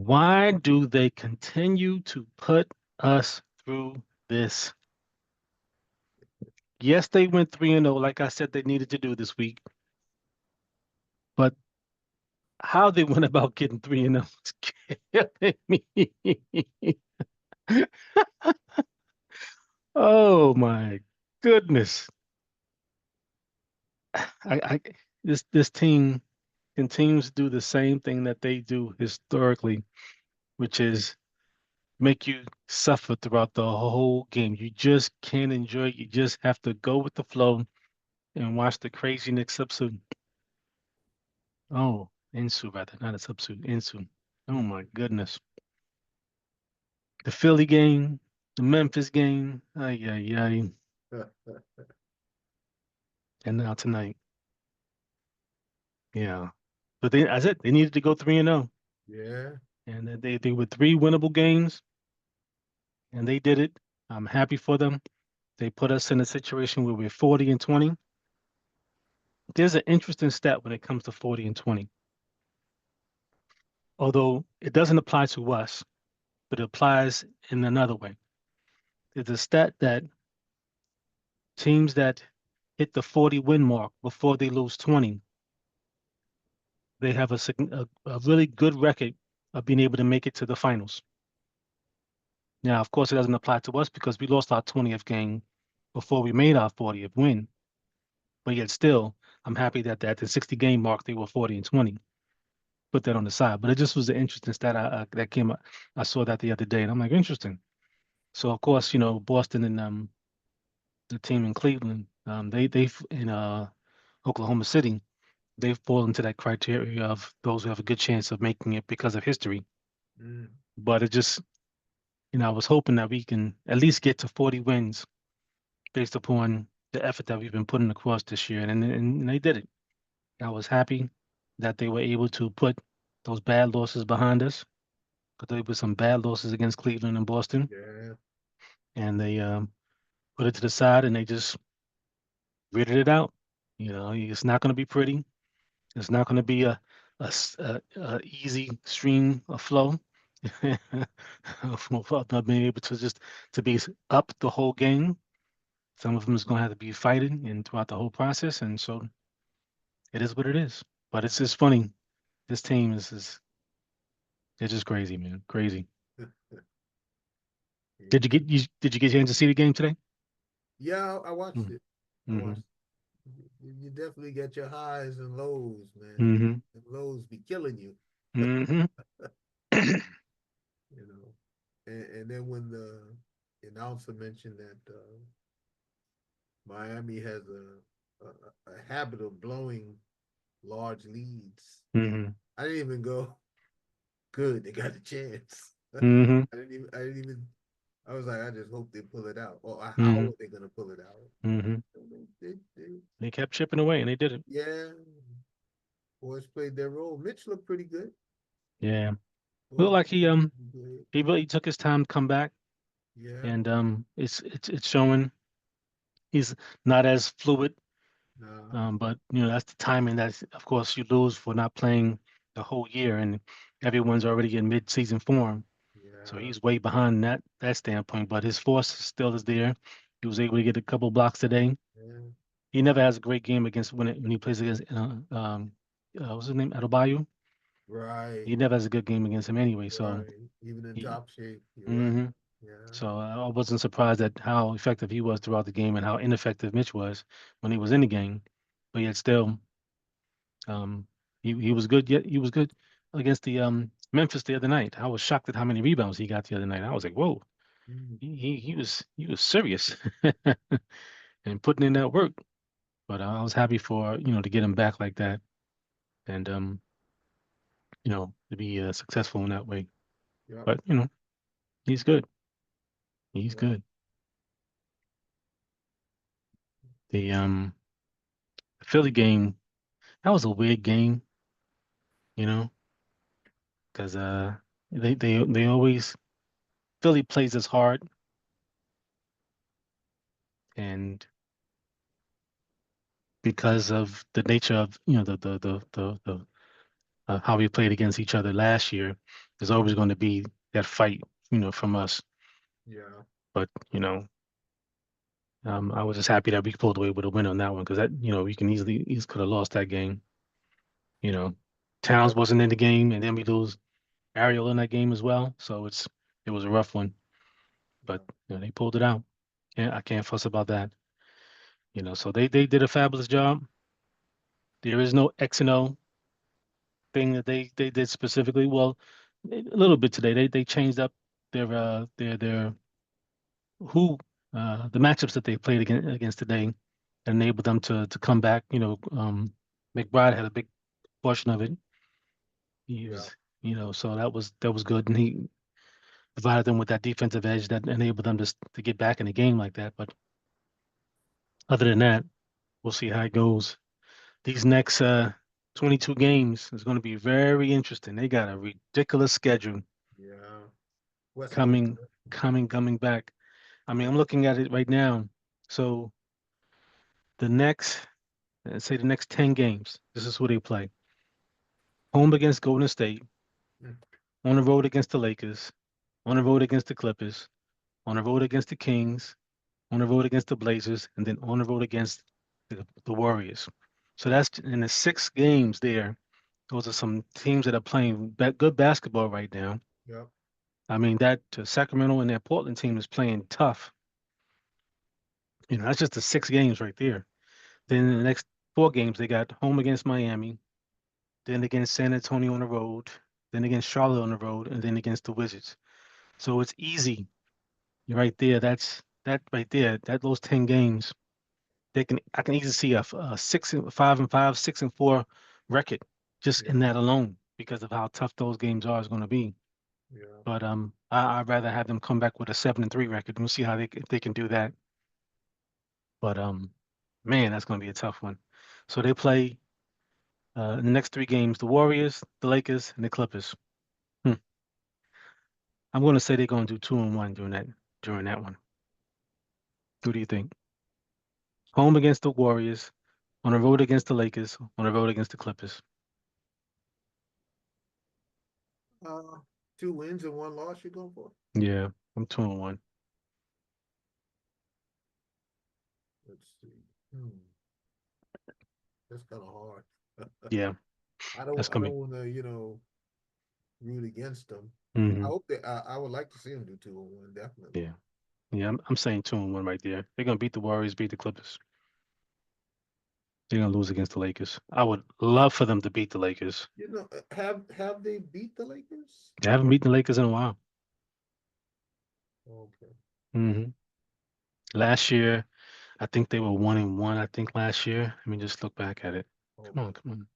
Why do they continue to put us through this? Yes, they went 3-0, like I said they needed to do this week, but how they went about getting 3-0 is killing me. Oh my goodness. I this team continues to do the same thing that they do historically, which is make you suffer throughout the whole game. You just can't enjoy it. You just have to go with the flow and watch the craziness subsude. Oh, Insu rather, not a subsude, Insu. Oh my goodness. The Philly game, the Memphis game, ay, ay, ay. And now tonight. Yeah. But they, as it, they needed to go 3-0. Yeah. And they were three winnable games, and they did it. I'm happy for them. They put us in a situation where we're 40-20. There's an interesting stat when it comes to 40-20, although it doesn't apply to us, but it applies in another way. There's a stat that teams that hit the 40 win mark before they lose 20, they have a really good record of being able to make it to the finals. Now, of course, it doesn't apply to us because we lost our 20th game before we made our 40th win. But yet still, I'm happy that at the 60 game mark, they were 40-20. Put that on the side. But it just was an interesting stat that came up. I saw that the other day, and I'm like, interesting. So of course, Boston and the team in Cleveland, they in Oklahoma City, they fall into that criteria of those who have a good chance of making it because of history. Mm. But it just, I was hoping that we can at least get to 40 wins based upon the effort that we've been putting across this year, and they did it. I was happy that they were able to put those bad losses behind us because there were some bad losses against Cleveland and Boston, Yeah. and they put it to the side and they just gritted it out. It's not going to be pretty. It's not going to be a easy stream of flow. of not being able to just to be up the whole game. Some of them is going to have to be fighting and throughout the whole process, and so it is what it is. But it's just funny. This team is they're just crazy, man. Crazy. Did you get a chance to see the game today? Yeah, I watched Mm-hmm. it. I Mm-hmm. watched you definitely get your highs and lows, man. Mm-hmm. And lows be killing you, Mm-hmm. you know. And then when the announcer mentioned that Miami has a habit of blowing large leads, Mm-hmm. I didn't even go, good, they got a chance. Mm-hmm. I didn't even, I was like, I just hope they pull it out. Or how Mm-hmm. are they going to pull it out? Mm-hmm. They, They kept chipping away and they did it. yeah, boys played their role. Mitch looked pretty good. Yeah. Looked Boys like he looked good. he really took his time to come back, Yeah, and it's showing he's not as fluid. nah, But that's the timing that of course you lose for not playing the whole year, and everyone's already in mid-season form. So yeah, he's way behind that standpoint, but his force still is there. He was able to get a couple blocks today. yeah. He never has a great game against when he plays against what's his name, Adebayo. Right, He never has a good game against him anyway. So right. Even in he, top shape, you're right. hmm Yeah. so I wasn't surprised at how effective he was throughout the game and how ineffective Mitch was when he was in the game. But yet still, um, he was good. Yet he was good against the Memphis the other night. I was shocked at how many rebounds he got the other night. I was like, whoa, Mm. he was serious and putting in that work. But I was happy for to get him back like that and to be successful in that way. Yep. But he's good. He's Yep. good. The Philly game, that was a weird game, you know, because they always Philly plays us hard, and because of the nature of the how we played against each other last year. There's always going to be that fight, from us. Yeah. But I was just happy that we pulled away with a win on that one because that, we can easily could have lost that game. You know, Towns Yep. wasn't in the game, and then we lose Ariel in that game as well. So it was a rough one, but Yeah. they pulled it out. I can't fuss about that. So they did a fabulous job. There is no X and O thing that they did specifically. Well, a little bit today. They changed up their who the matchups that they played against today that enabled them to come back. McBride had a big portion of it. He Yeah. was, so that was good, and he provided them with that defensive edge that enabled them to get back in the game like that. But other than that, we'll see how it goes. These next 22 games is going to be very interesting. They got a ridiculous schedule Yeah. West Coast. coming, coming back. I mean, I'm looking at it right now. So the next, let's say the next 10 games, this is who they play. Home against Golden State, Mm. on the road against the Lakers, on the road against the Clippers, on the road against the Kings, on the road against the Blazers, and then on the road against the Warriors. So that's in the 6 games there. Those are some teams that are playing good basketball right now. Yep. I mean, that Sacramento and that Portland team is playing tough. That's just the 6 games right there. Then in Yeah. the next 4 games, they got home against Miami, then against San Antonio on the road, then against Charlotte on the road, and then against the Wizards. So it's easy right there. That right there. That those 10 games, I can easily see a 6-5 and 5, 6-4 record just in Yeah. that alone because of how tough those games are is going to be. Yeah. But I'd rather have them come back with a 7-3 record. We'll see how if they can do that. But man, that's going to be a tough one. So they play in the next 3 games: the Warriors, the Lakers, and the Clippers. Hmm. I'm going to say they're going to do 2-1 during that one. Who do you think? Home against the Warriors, on the road against the Lakers, on the road against the Clippers. Uh, 2 wins and 1 loss. You're going for? Yeah, I'm 2-1. Let's see. Hmm. That's kind of hard. Yeah, I don't. that's I gonna don't be. want to. Root against them. I Hmm. hope that. I would like to see them do 2-1. Definitely. Yeah, yeah. I'm saying 2-1 right there. They're gonna beat the Warriors, beat the Clippers. They're gonna lose against the Lakers. I would love for them to beat the Lakers. Have they beat the Lakers? They haven't beaten the Lakers in a while. Okay. Hmm. Last year, I think they were 1-1. I think last year. Let me just look back at it. Come on, Okay. come on,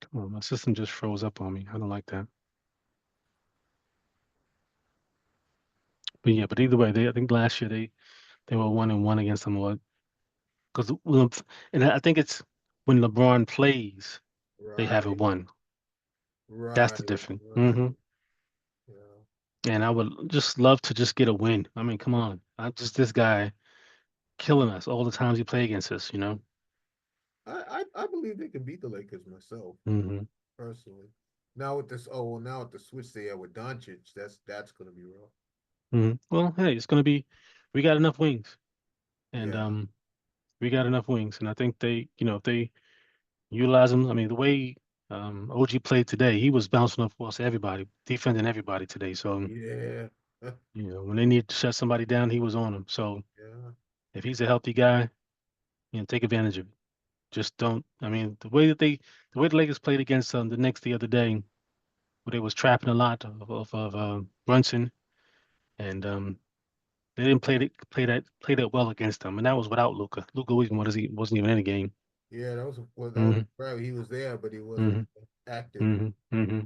come on. My system just froze up on me. I don't like that. But yeah, but either way, I think last year they were 1-1 against them. Because and I think it's when LeBron plays, they haven't Right. won. That's the Right. difference. Right. Yeah. And I would just love to just get a win. I mean, come on. Not just this guy killing us all the times he play against us. I believe they can beat the Lakers myself Hmm. personally. Now with this. Oh well. Now with the switch they have with Doncic, that's gonna be rough. Well, hey, it's gonna be. We got enough wings, and Yeah. we got enough wings, and I think if they utilize them. I mean, the way OG played today, he was bouncing off balls to everybody, defending everybody today. So Yeah. when they need to shut somebody down, he was on them. So Yeah. if he's a healthy guy, take advantage of it. Just don't. I mean, the way the Lakers played against the Knicks the other day, where they was trapping a lot of Brunson, and they didn't play that well against them, and that was without Luca. Luca wasn't even in the game. Yeah. That was Hmm. right. He was there, but he wasn't Hmm. active. Hmm. Hmm.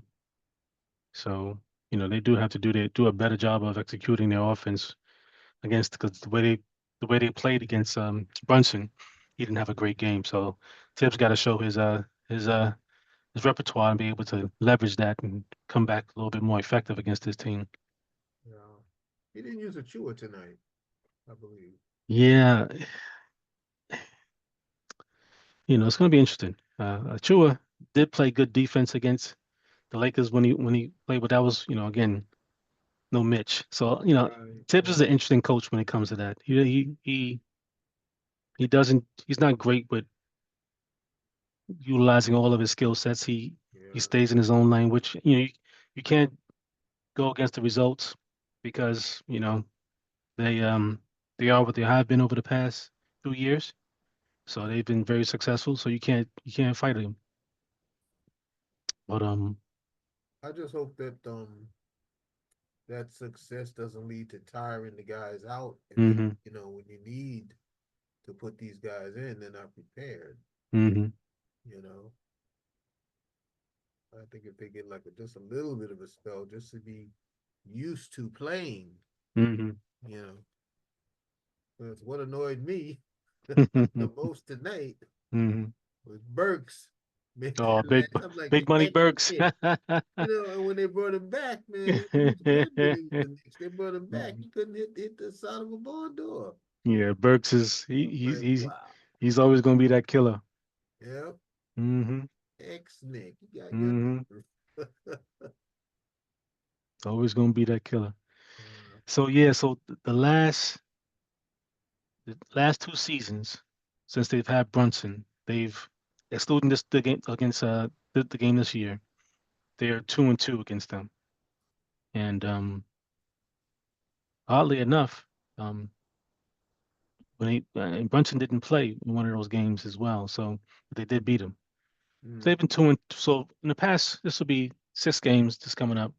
So they do have to do a better job of executing their offense against because the way they played against Brunson, he didn't have a great game. So Tibbs got to show his repertoire and be able to leverage that and come back a little bit more effective against this team. Yeah. He didn't use a chewer tonight, I believe. Yeah, it's going to be interesting. Achua. did play good defense against the Lakers when he played, but that was, again, no Mitch. So, Right, Tibbs is right. an interesting coach when it comes to that. He doesn't he's not great with utilizing all of his skill sets. He Yeah. stays in his own lane, which you can't go against the results because they are what they have been over the past 2 years. So they've been very successful. So you can't fight them. But I just hope that that success doesn't lead to tiring the guys out, and then hmm when you need to put these guys in, they're not prepared. hmm You know, I think if they get like just a little bit of a spell, just to be used to playing, hmm you know, because what annoyed me the hmm most tonight hmm was Burks. Man, Oh, I'm like the big money X Burks. Nick. And when they brought him back, man, he was good when he was the Knicks. They brought him back. He couldn't hit the side of a barn door. Yeah, Burks is I'm like, wow. he's always gonna be that killer. Yep. hmm X Nick. You got your hmm number. Always gonna be that killer. Uh, So yeah, so the last 2 seasons since they've had Brunson, they've excluding the game against the game this year, they're 2-2 against them. And oddly enough, um and Brunson didn't play in one of those games as well, so they did beat him. So mm, they've been 2-2. So in the past, this will be 6 games just coming up.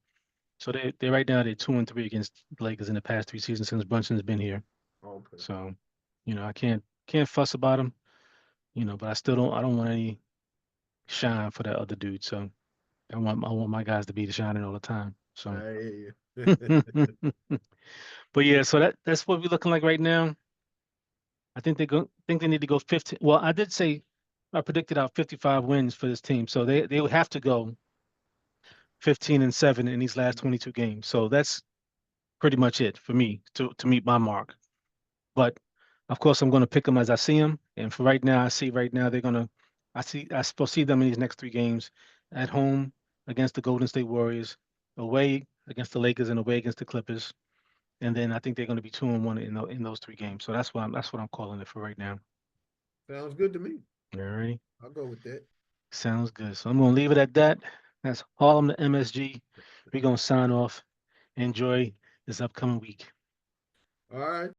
So they right now they're 2-3 against the Lakers in the past 3 seasons since Brunson's been here. okay. So, I can't fuss about him, but I don't want any shine for that other dude. So I want my guys to be the shining all the time. So I hear you. but yeah, so that's what we're looking like right now. I think they need to go 15. Well, I did say I predicted out 55 wins for this team. So they would have to go 15-7 in these last 22 games. So that's pretty much it for me to meet my mark. But of course, I'm going to pick them as I see them. And for right now, I see right now they're going to, I foresee them in these next 3 games at home against the Golden State Warriors, away against the Lakers, and away against the Clippers. And then I think they're going to be 2-1 in those 3 games. So that's what I'm calling it for right now. Sounds good to me. All right, I'll go with that. sounds good. So I'm going to leave it at that. That's Harlem to MSG. We're going to sign off. Enjoy this upcoming week. All right.